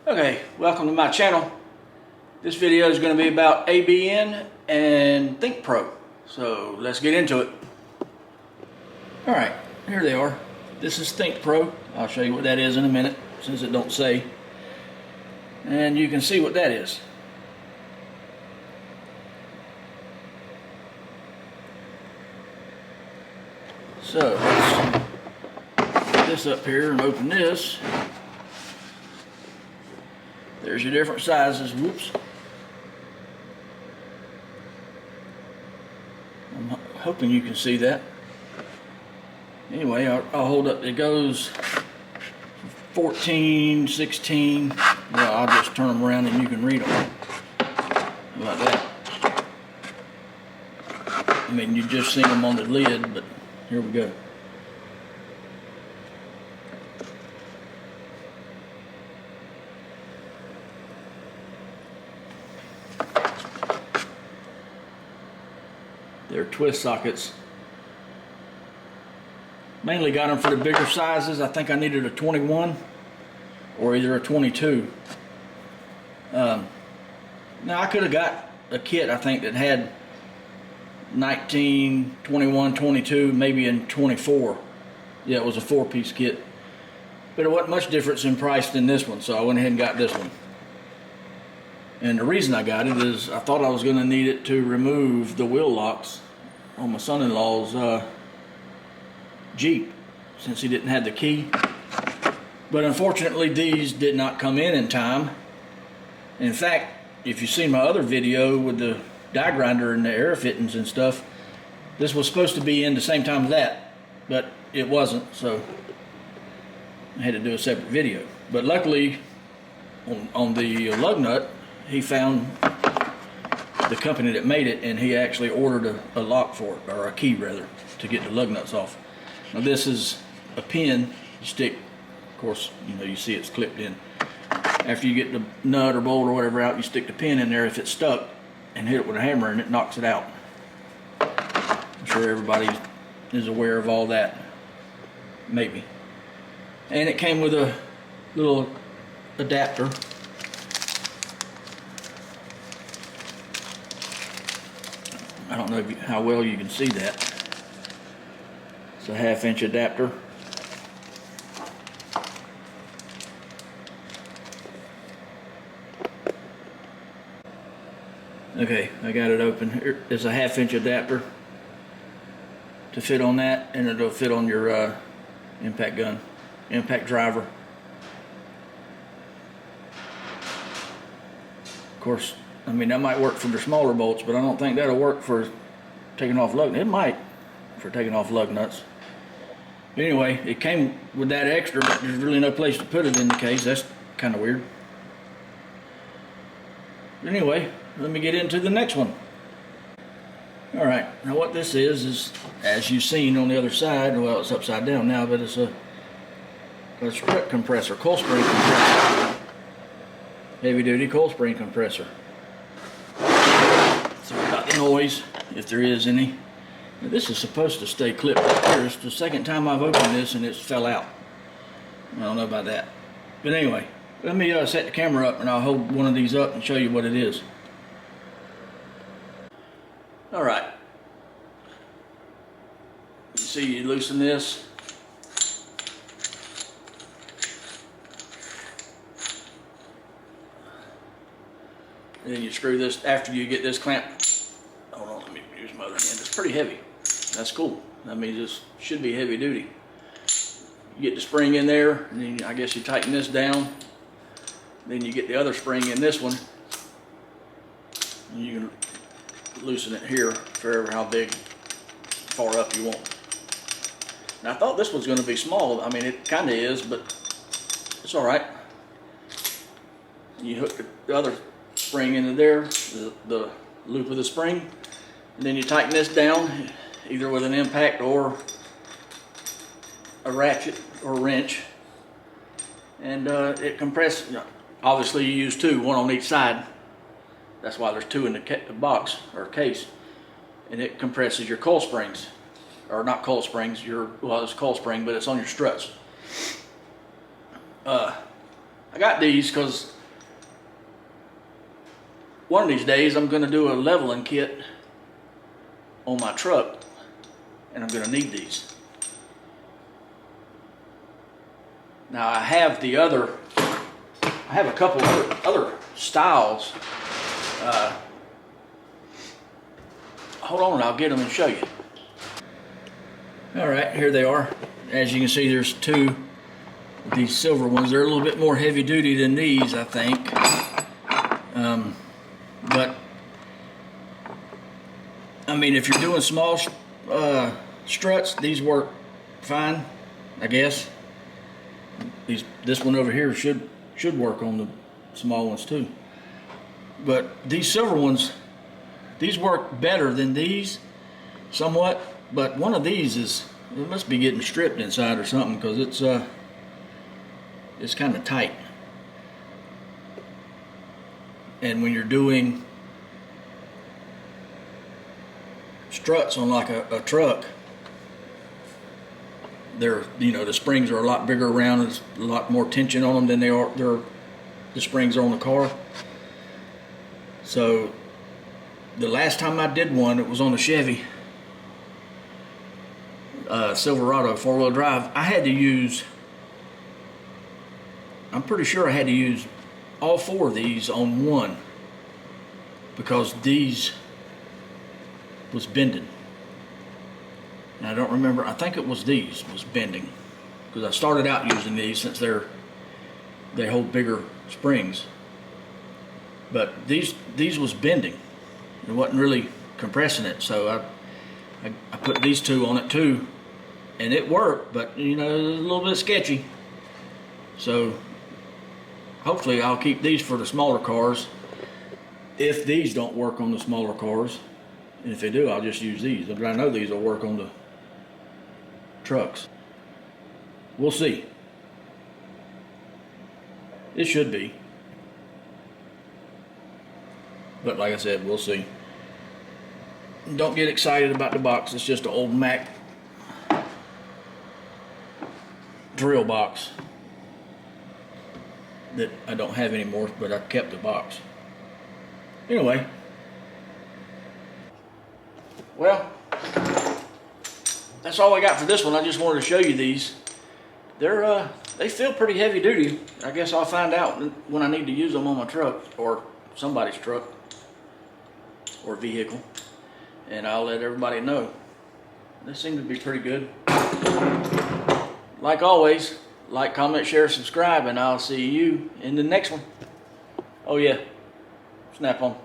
Okay, welcome to my channel. This video is going to be about ABN and Thinkpro. So let's get into it. Alright, here they are. This is Thinkpro. I'll show you what that is in a minute, since it don't say. And you can see what that is. So let's put this up here and open this. There's your different sizes. Whoops. I'm hoping you can see that. Anyway, I'll hold up. It goes 14, 16. Well, I'll just turn them around and you can read them. Like that. I mean, you just see them on the lid, but here we go. They're twist sockets. Mainly got them for the bigger sizes. I think I needed a 21 or either a 22. Now I could have got a kit, I think, that had 19, 21, 22, maybe in 24. Yeah, it was a 4-piece kit. But it wasn't much difference in price than this one, so I went ahead and got this one. And the reason I got it is I thought I was going to need it to remove the wheel locks on my son-in-law's Jeep, since he didn't have the key. But unfortunately these did not come in time. In fact, if you've seen my other video with the die grinder and the air fittings and stuff, this was supposed to be in the same time as that, but it wasn't, so I had to do a separate video. But luckily on the lug nut, he found the company that made it, and he actually ordered a lock for it, or a key rather, to get the lug nuts off. Now this is a pin you stick. Of course, you know, you see it's clipped in. After you get the nut or bolt or whatever out, you stick the pin in there. If it's stuck, and hit it with a hammer, and it knocks it out. I'm sure everybody is aware of all that, maybe. And it came with a little adapter. I don't know how well you can see that. It's a 1/2-inch adapter. Okay, I got it open. Here is a 1/2-inch adapter to fit on that, and it'll fit on your impact gun, impact driver. Of course, I mean, that might work for the smaller bolts, but I don't think that'll work for taking off lug nuts. It might for taking off lug nuts. But anyway, it came with that extra, but there's really no place to put it in the case. That's kind of weird. But anyway, let me get into the next one. Alright, now what this is, as you've seen on the other side, well, it's upside down now, but it's a strut compressor, coil spring compressor. Heavy duty coil spring compressor. Sorry about the noise, if there is any. Now, this is supposed to stay clipped up here. It's the second time I've opened this and it's fell out. I don't know about that. But anyway, let me set the camera up and I'll hold one of these up and show you what it is. Alright. You see, you loosen this. And then you screw this after you get this clamp. Hold on, let me use my other hand. It's pretty heavy. That's cool. That means this should be heavy duty. You get the spring in there, and then I guess you tighten this down. Then you get the other spring in this one. And you can loosen it here for how big, far up you want. Now I thought this was going to be small. I mean, it kind of is, but it's all right. You hook the other spring into there, the loop of the spring, and then you tighten this down either with an impact or a ratchet or wrench, and it compresses. Obviously you use two, one on each side. That's why there's two in the box or case, and it compresses your coil springs, or not coil springs, well, it's coil spring, but it's on your struts. I got these because one of these days I'm going to do a leveling kit on my truck, and I'm going to need these. Now I have a couple other styles. Hold on, I'll get them and show you. All right, here they are. As you can see, there's two of these silver ones. They're a little bit more heavy duty than these, I think. But I mean, if you're doing small struts, these work fine, I guess. This one over here should work on the small ones too. But these silver ones, these work better than these somewhat. But one of these it must be getting stripped inside or something, because it's kind of tight. And when you're doing struts on like a truck, the springs are a lot bigger around. There's a lot more tension on them than the springs are on the car. So the last time I did one, it was on a Chevy Silverado 4-wheel drive. I'm pretty sure I had to use all four of these on one, because these was bending. And I don't remember, I think it was these was bending, because I started out using these since they hold bigger springs. But these was bending. It wasn't really compressing it, so I put these two on it too, and it worked, but it was a little bit sketchy. So hopefully I'll keep these for the smaller cars, if these don't work on the smaller cars. And if they do, I'll just use these. But I know these will work on the trucks. We'll see. It should be. But like I said, we'll see. Don't get excited about the box. It's just an old Mac drill box that I don't have anymore, but I kept the box. Anyway. Well, that's all I got for this one. I just wanted to show you these. They feel pretty heavy duty. I guess I'll find out when I need to use them on my truck, or somebody's truck or vehicle, and I'll let everybody know. They seem to be pretty good. Like always, like, comment, share, subscribe, and I'll see you in the next one. Oh yeah, snap on.